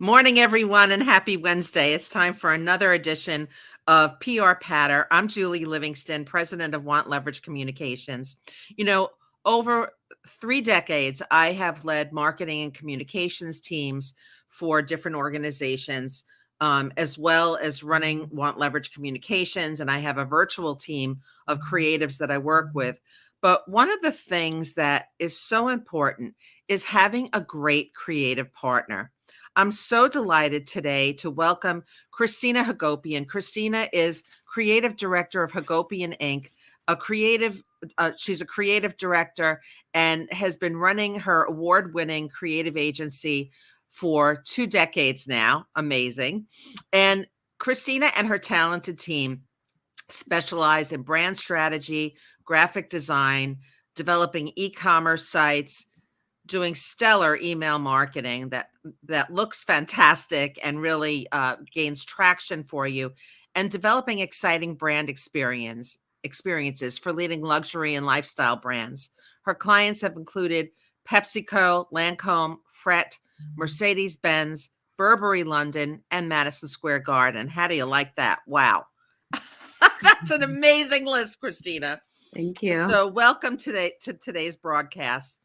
Morning, everyone, and happy Wednesday. It's time for another edition of PR Patter. I'm Julie Livingston, president of WantLeverage Communications. You know, over 3 decades, I have led marketing and communications teams for different organizations, as well as running WantLeverage Communications. And I have a virtual team of creatives that I work with. But one of the things that is so important is having a great creative partner. I'm so delighted today to welcome Christina Hagopian. Christina is creative director of Hagopian Ink, she's a creative director and has been running her award-winning creative agency for 2 decades now. Amazing. And Christina and her talented team specialize in brand strategy, graphic design, developing e-commerce sites, doing stellar email marketing that looks fantastic and really gains traction for you, and developing exciting brand experiences for leading luxury and lifestyle brands. Her clients have included PepsiCo, Lancome, Fret, Mercedes-Benz, Burberry London, and Madison Square Garden. How do you like that? Wow. That's an amazing list, Christina. Thank you. So welcome today to today's broadcast.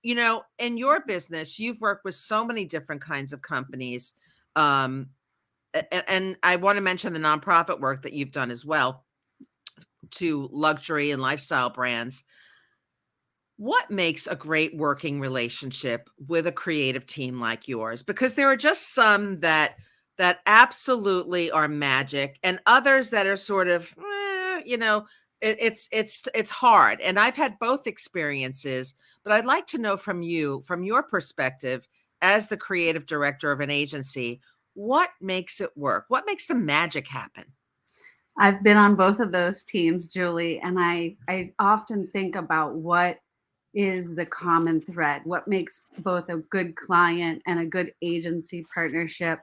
You know, in your business, you've worked with so many different kinds of companies. And I want to mention the nonprofit work that you've done as well to luxury and lifestyle brands. What makes a great working relationship with a creative team like yours? Because there are just some that absolutely are magic, and others that are sort of, it's hard. And I've had both experiences, but I'd like to know from you, from your perspective as the creative director of an agency, what makes it work? What makes the magic happen? I've been on both of those teams, Julie, and I often think about what is the common thread, what makes both a good client and a good agency partnership.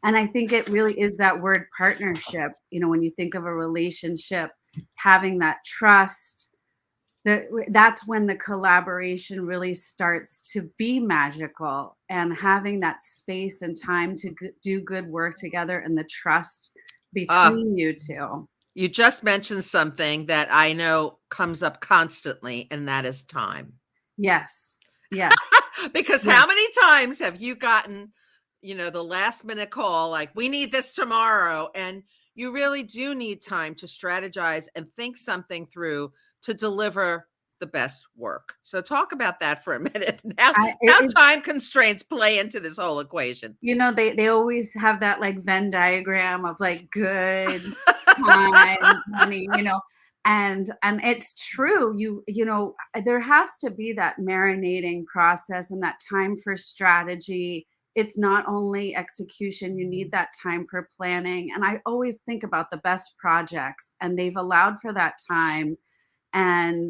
And I think it really is that word partnership. You know, when you think of a relationship, having that trust, that's when the collaboration really starts to be magical, and having that space and time to do good work together and the trust between you two. You just mentioned something that I know comes up constantly, and that is time. Yes. Yes. Because Yes. How many times have you gotten, the last minute call, like, we need this tomorrow, and you really do need time to strategize and think something through to deliver the best work. So talk about that for a minute. How time constraints play into this whole equation. You know, they always have that like Venn diagram of like good time, money, and it's true. There has to be that marinating process and that time for strategy. It's not only execution, you need that time for planning. And I always think about the best projects, and they've allowed for that time. And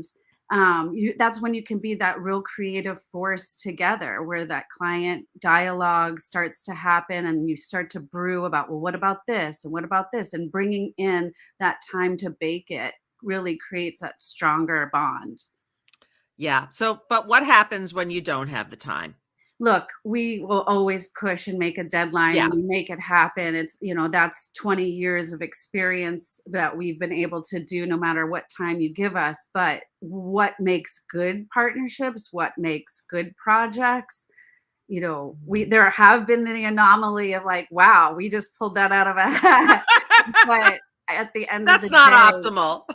that's when you can be that real creative force together, where that client dialogue starts to happen and you start to brew about, well, what about this? And what about this? And bringing in that time to bake it really creates that stronger bond. Yeah. So, but what happens when you don't have the time? Look, we will always push and make a deadline and make it happen. It's, that's 20 years of experience that we've been able to do no matter what time you give us. But what makes good partnerships, what makes good projects, there have been the anomaly of like, wow, we just pulled that out of a hat. But at the end that's of the not day, optimal.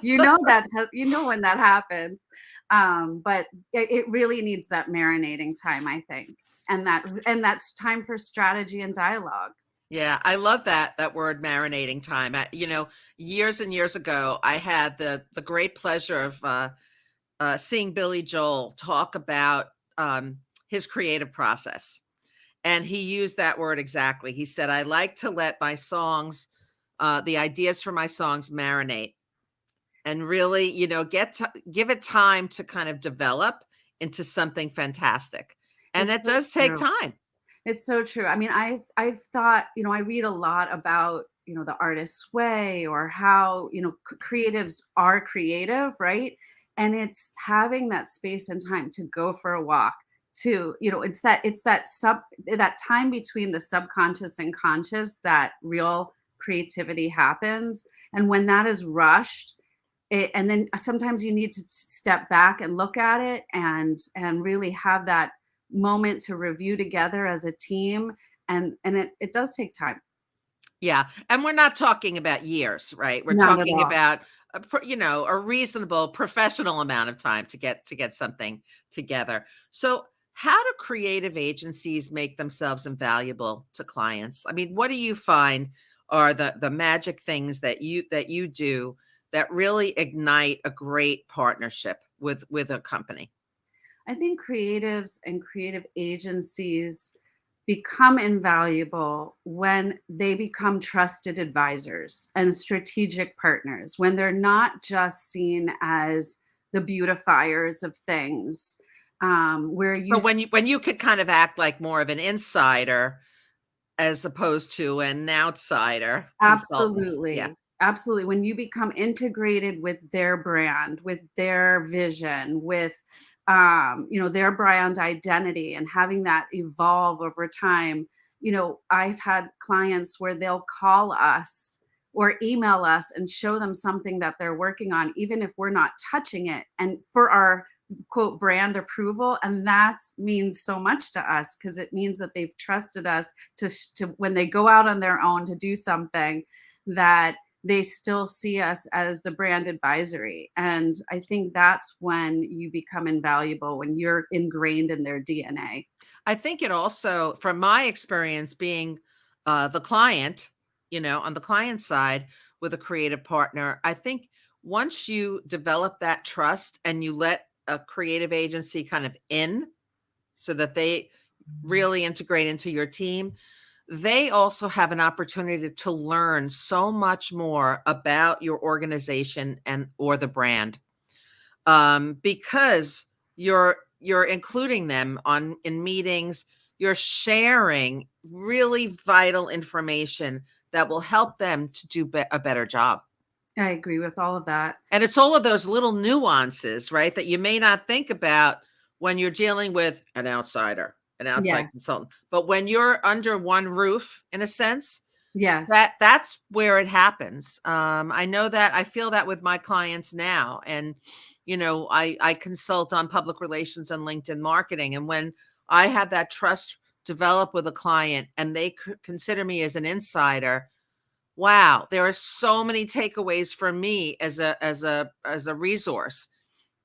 When that happens. But it really needs that marinating time, I think. And that's time for strategy and dialogue. Yeah, I love that word, marinating time. Years and years ago, I had the great pleasure of seeing Billy Joel talk about his creative process. And he used that word exactly. He said, I like to let my songs, the ideas for my songs marinate and really, give it time to kind of develop into something fantastic. And that does take time. It's so true. I mean, I've thought, I read a lot about, the artist's way, or how, creatives are creative, right? And it's having that space and time to go for a walk, to, that time between the subconscious and conscious that real creativity happens. And when that is rushed, and then sometimes you need to step back and look at it and really have that moment to review together as a team. And it does take time. Yeah, and we're not talking about years, right? We're Not at talking all. about a reasonable professional amount of time to get something together. So, how do creative agencies make themselves invaluable to clients? I mean, what do you find are the magic things that you do that really ignite a great partnership with a company? I think creatives and creative agencies become invaluable when they become trusted advisors and strategic partners, when they're not just seen as the beautifiers of things, where you So when you could kind of act like more of an insider as opposed to an outsider consultant. Yeah. absolutely. Absolutely. When you become integrated with their brand, with their vision, with their brand identity and having that evolve over time. I've had clients where they'll call us or email us and show them something that they're working on, even if we're not touching it, and for our quote brand approval. And that means so much to us because it means that they've trusted us to when they go out on their own to do something, that they still see us as the brand advisory. And I think that's when you become invaluable, when you're ingrained in their DNA. I think it also, from my experience being the client, on the client side with a creative partner, I think once you develop that trust and you let a creative agency kind of in so that they really integrate into your team, they also have an opportunity to learn so much more about your organization and or the brand, because you're including them in meetings. You're sharing really vital information that will help them to do a better job. I agree with all of that. And it's all of those little nuances, right, that you may not think about when you're dealing with an outside Yes. consultant. But when you're under one roof, in a sense, Yes. that's where it happens. I know that I feel that with my clients now. And, I consult on public relations and LinkedIn marketing. And when I have that trust develop with a client and they consider me as an insider, wow, there are so many takeaways for me as a resource.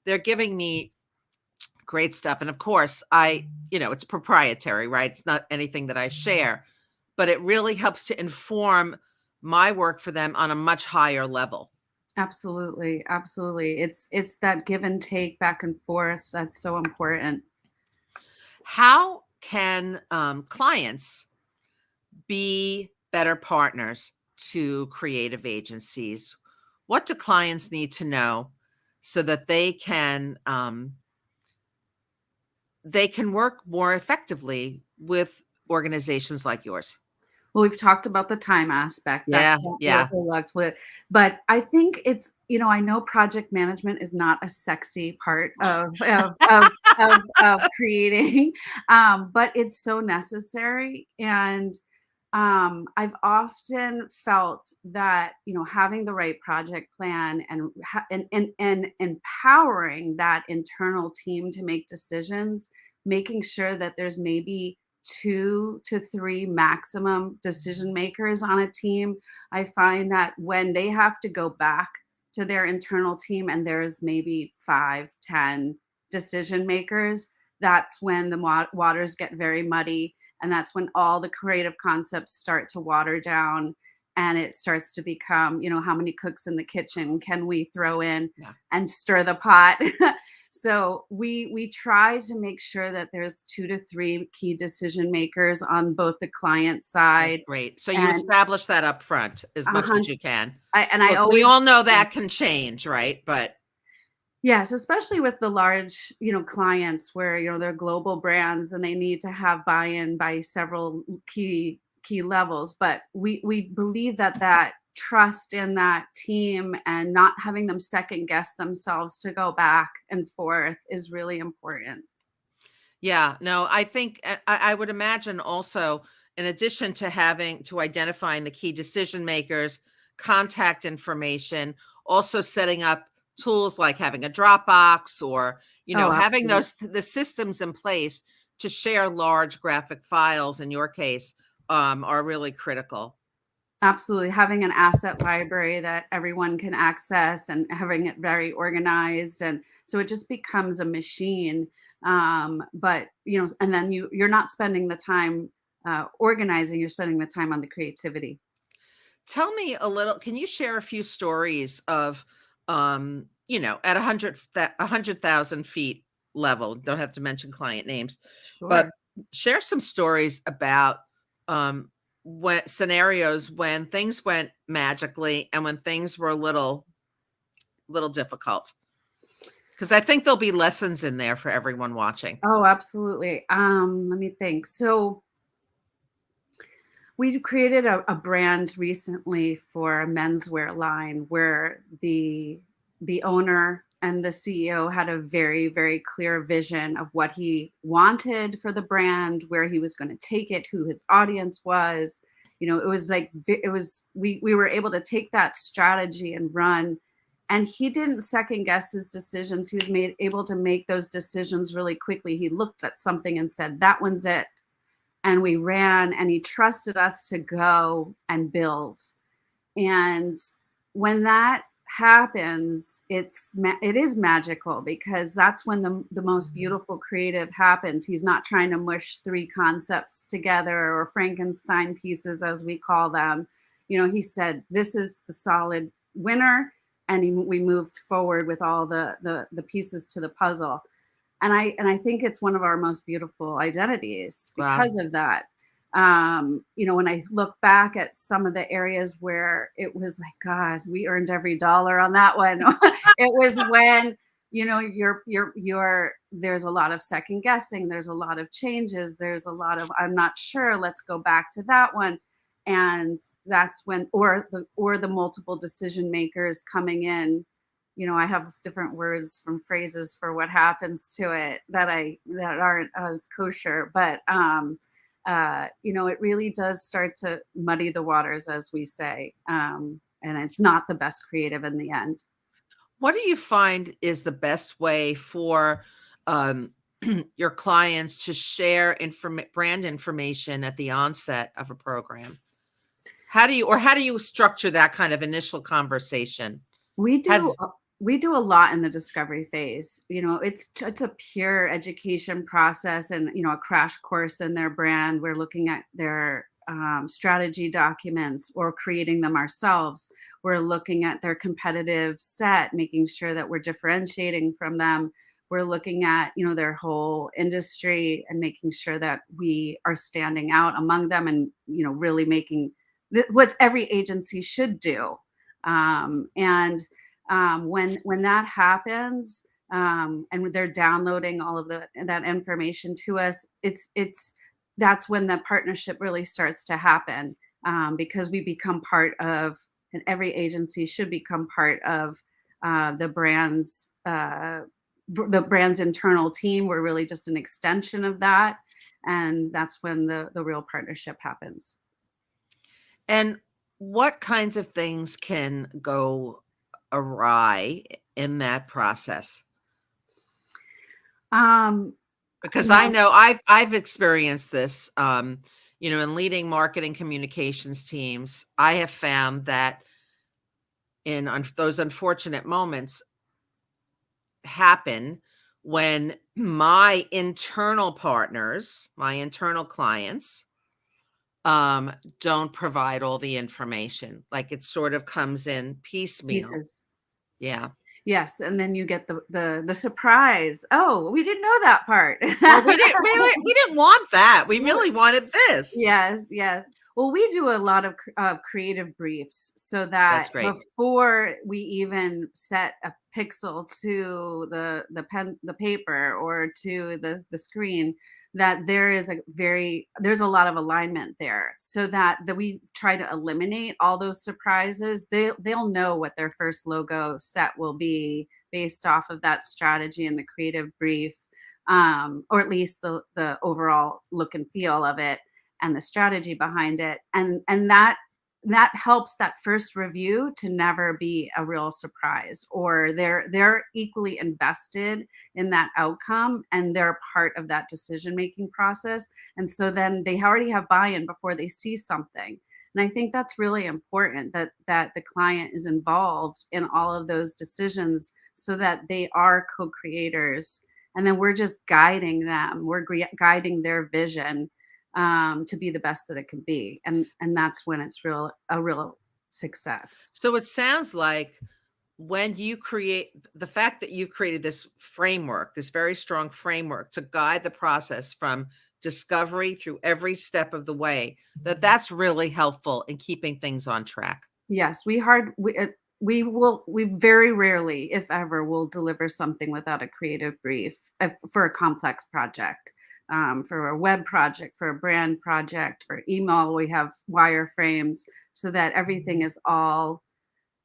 They're giving me great stuff. And of course, it's proprietary, right? It's not anything that I share, but it really helps to inform my work for them on a much higher level. Absolutely. Absolutely. It's that give and take back and forth that's so important. How can clients be better partners to creative agencies? What do clients need to know so that they can work more effectively with organizations like yours? Well, we've talked about the time aspect. That's Yeah, what we yeah. overlooked with, but I think I know project management is not a sexy part of creating, but it's so necessary. And I've often felt that, having the right project plan and empowering that internal team to make decisions, making sure that there's maybe 2 to 3 maximum decision makers on a team. I find that when they have to go back to their internal team and there's maybe 5, 10 decision makers, that's when the waters get very muddy, and that's when all the creative concepts start to water down, and it starts to become, how many cooks in the kitchen can we throw in Yeah. and stir the pot. So we try to make sure that there's 2 to 3 key decision makers on both the client That's side. great. So you And establish that up front as a much hun- as you can. I Look, we always, all know that can change, right? But yes, especially with the large, clients where, they're global brands and they need to have buy-in by several key levels. But we believe that trust in that team and not having them second guess themselves to go back and forth is really important. Yeah, no, I think I would imagine also, in addition to having to identifying the key decision makers, contact information, also setting up tools like having a Dropbox or, Oh, having absolutely. the systems in place to share large graphic files in your case, are really critical. Absolutely. Having an asset library that everyone can access and having it very organized. And so it just becomes a machine. But, and then you're not spending the time organizing, you're spending the time on the creativity. Tell me a little, can you share a few stories of, at 100,000 feet level, don't have to mention client names, but Sure. share some stories about, when scenarios when things went magically and when things were a little difficult. Because I think there'll be lessons in there for everyone watching. Oh, absolutely. Let me think. So we created a brand recently for a menswear line where the owner and the CEO had a very, very clear vision of what he wanted for the brand, where he was going to take it, who his audience was. It was like we were able to take that strategy and run. And he didn't second guess his decisions. He was made able to make those decisions really quickly. He looked at something and said, "That one's it." And we ran, and he trusted us to go and build. And when that happens, it is magical, because that's when the most Mhm. beautiful creative happens. He's not trying to mush three concepts together, or Frankenstein pieces as we call them. He said, "This is the solid winner," and we moved forward with all the pieces to the puzzle. And I think it's one of our most beautiful identities Wow. because of that. When I look back at some of the areas where it was like, God, we earned every dollar on that one. It was when, there's a lot of second guessing, there's a lot of changes, there's a lot of, I'm not sure, let's go back to that one. And that's when, or the multiple decision makers coming in. I have different words from phrases for what happens to it that aren't as kosher, but it really does start to muddy the waters, as we say, and it's not the best creative in the end. What do you find is the best way for, um, your clients to share brand information at the onset of a program? How do you structure that kind of initial conversation? We How do a we do a lot in the discovery phase. It's a pure education process, and a crash course in their brand. We're looking at their strategy documents or creating them ourselves. We're looking at their competitive set, making sure that we're differentiating from them. We're looking at their whole industry and making sure that we are standing out among them, and really making what every agency should do. And when that happens, and when they're downloading all of that information to us, it's that's when the partnership really starts to happen, because we become part of, and every agency should become part of the brand's internal team. We're really just an extension of that, and that's when the real partnership happens. and what kinds of things can go awry in that process? Um, Because you I know, know I've experienced this, in leading marketing communications teams. I have found that in those unfortunate moments happen when my internal partners, my internal clients, don't provide all the information. Like it sort of comes in piecemeal. pieces. Yeah. Yes, and then you get the surprise. "Oh, we didn't know that part." Or we didn't want that. We W really wanted this. Yes, yes. Well, we do a lot of creative briefs, so that That's great. before we even set a pixel to the paper or to the screen, that there's a lot of alignment there, so that we try to eliminate all those surprises. They'll know what their first logo set will be based off of that strategy and the creative brief. or at least the overall look and feel of it and the strategy behind it. And that helps that first review to never be a real surprise, or they're equally invested in that outcome and they're part of that decision making process. And so then they already have buy-in before they see something. And I think that's really important, that the client is involved in all of those decisions so that they are co-creators. And then we're just guiding them. We're guiding their vision to be the best that it can be. And that's when it's a real success. So it sounds like when you create the fact that you created this framework, this very strong framework to guide the process from discovery through every step of the way, that's really helpful in keeping things on track. Yes, we very rarely, if ever, will deliver something without a creative brief for a complex project. For a web project, for a brand project, for email, we have wireframes so that everything is all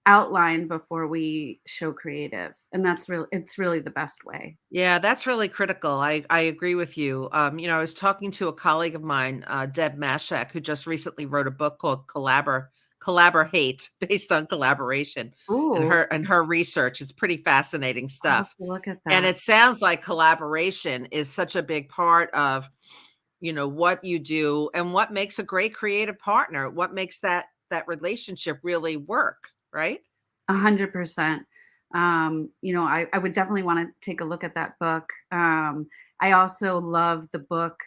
outlined before we show creative. And it's really the best way. Yeah, that's really critical. I agree with you. I was talking to a colleague of mine, Deb Mashak, who just recently wrote a book called Collaborate, based on collaboration Ooh, and her research. It's pretty fascinating I'll have stuff. to look at And that. it sounds like collaboration is such a big part of, what you do and what makes a great creative partner, what makes that relationship really work, right? 100%. I would definitely want to take a look at that book. I also love the book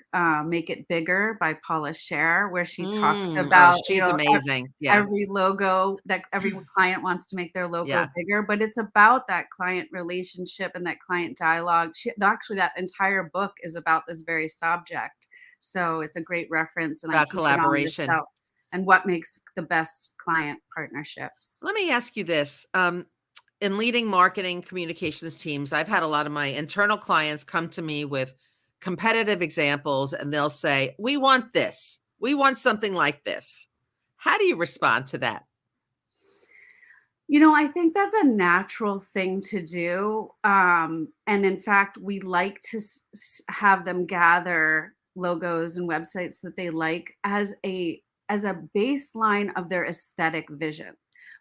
Make It Bigger by Paula Scher, where she talks Oh, about, she's amazing. Yeah. every logo, that every client wants to make their logo Yeah. bigger, but it's about that client relationship and that client dialogue. Actually, that entire book is about this very subject. So it's a great reference, and I About keep it on the collaboration. shelf. And what makes the best client partnerships? Let me ask you this. In leading marketing communications teams, I've had a lot of my internal clients come to me with competitive examples and they'll say, "We want this. We want something like this." How do you respond to that? I think that's a natural thing to do. And in fact, we like to have them gather logos and websites that they like as a baseline of their aesthetic vision.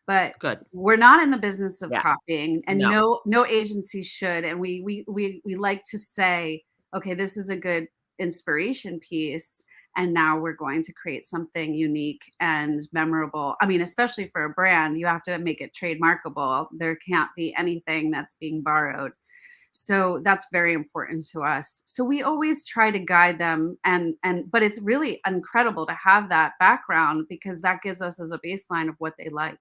But Good. we're not in the business of Yeah. copying, and No. no agency should. And we like to say, okay, this is a good inspiration piece, and now we're going to create something unique and memorable. I mean, especially for a brand, you have to make it trademarkable. There can't be anything that's being borrowed. So that's very important to us. So we always try to guide them, but it's really incredible to have that background because that gives us as a baseline of what they like.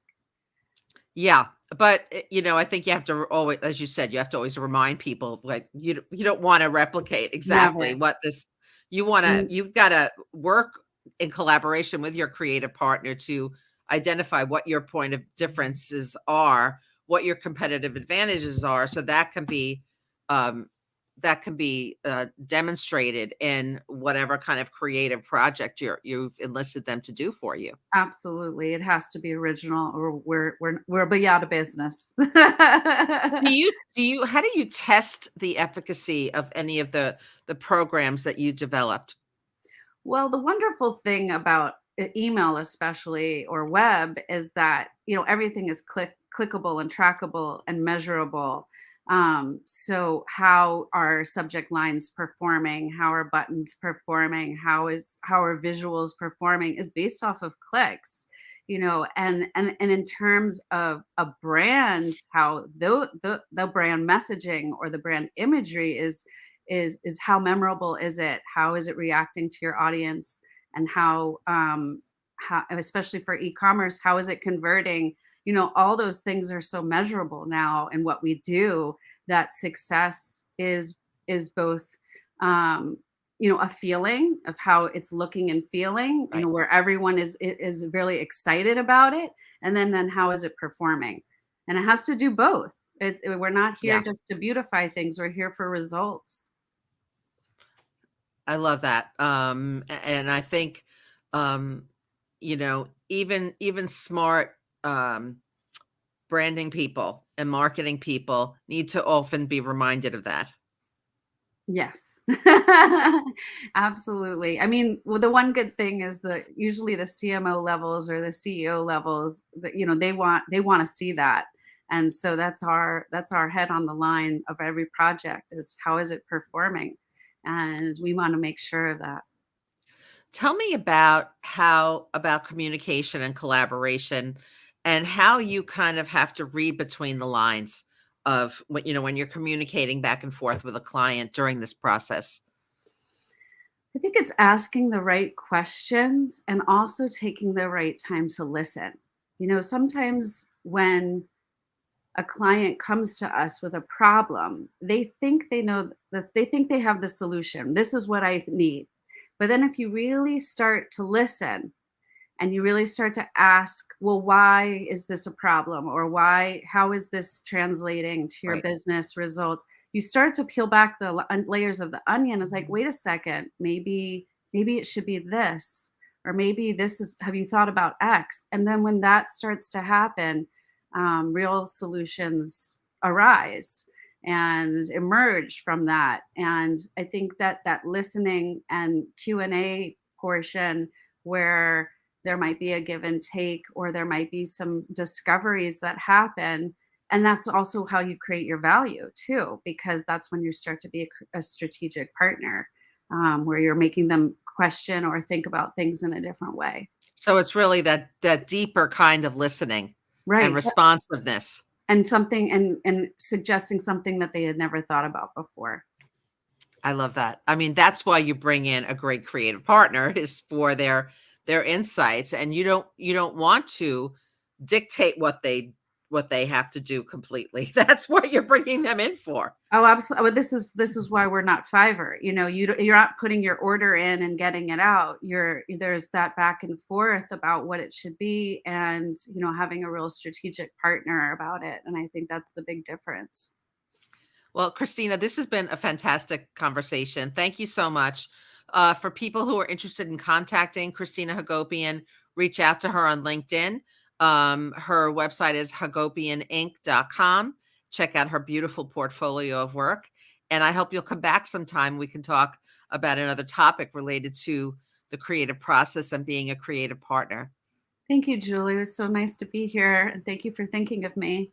Yeah, but, I think you have to always, as you said, you have to always remind people, like, you don't wanna replicate exactly Never. what this Mm, you've gotta work in collaboration with your creative partner to identify what your point of differences are, what your competitive advantages are, so um, that can be, demonstrated in whatever kind of creative project you've enlisted them to do for you. Absolutely. It has to be original or we'll be out of business. How do you test the efficacy of any of the programs that you developed? Well, the wonderful thing about email, especially, or web, is that everything is clickable and trackable and measurable. So how are subject lines performing? How are buttons performing? How are visuals performing? Is based off of clicks. And in terms of a brand, how the brand messaging or the brand imagery is how memorable is it? How is it reacting to your audience? And how, especially for e-commerce, how is it converting? All those things are so measurable now in what we do, that success is both a feeling of how it's looking and feeling, Right. where everyone is really excited about it, and then how is it performing? And it has to do both. We're not here Yeah, just to beautify things. We're here for results. I love that. And I think, even smart, branding people and marketing people need to often be reminded of that. Yes. Absolutely. I mean, well, the one good thing is that usually the CMO levels or the CEO levels that, they want to see that. And so that's our head on the line of every project is how is it performing? And we want to make sure of that. Tell me about communication and collaboration and how you kind of have to read between the lines of when you're communicating back and forth with a client during this process. I think it's asking the right questions and also taking the right time to listen. Sometimes when a client comes to us with a problem, they think they know this, they think they have the solution. This is what I need. But then if you really start to listen and you really start to ask, well, why is this a problem? Or how is this translating to your Right. business results? You start to peel back the layers of the onion. It's like, wait a second, maybe it should be this, or maybe this is, have you thought about X? And then when that starts to happen, real solutions arise and emerge from that. And I think that that listening and Q&A portion where there might be a give and take or there might be some discoveries that happen, and that's also how you create your value too, because that's when you start to be a strategic partner, where you're making them question or think about things in a different way. So it's really that deeper kind of listening and Right. responsiveness. And something, and suggesting something that they had never thought about before. I love that. I mean, that's why you bring in a great creative partner is for their insights, and you don't want to dictate what they have to do completely. That's what you're bringing them in for. Oh, absolutely. This is why we're not Fiverr. You're not putting your order in and getting it out. There's that back and forth about what it should be, and having a real strategic partner about it. And I think that's the big difference. Well, Christina, this has been a fantastic conversation. Thank you so much. For people who are interested in contacting Christina Hagopian, reach out to her on LinkedIn. Her website is hagopianink.com. Check out her beautiful portfolio of work. And I hope you'll come back sometime. We can talk about another topic related to the creative process and being a creative partner. Thank you, Julie. It was so nice to be here, and thank you for thinking of me.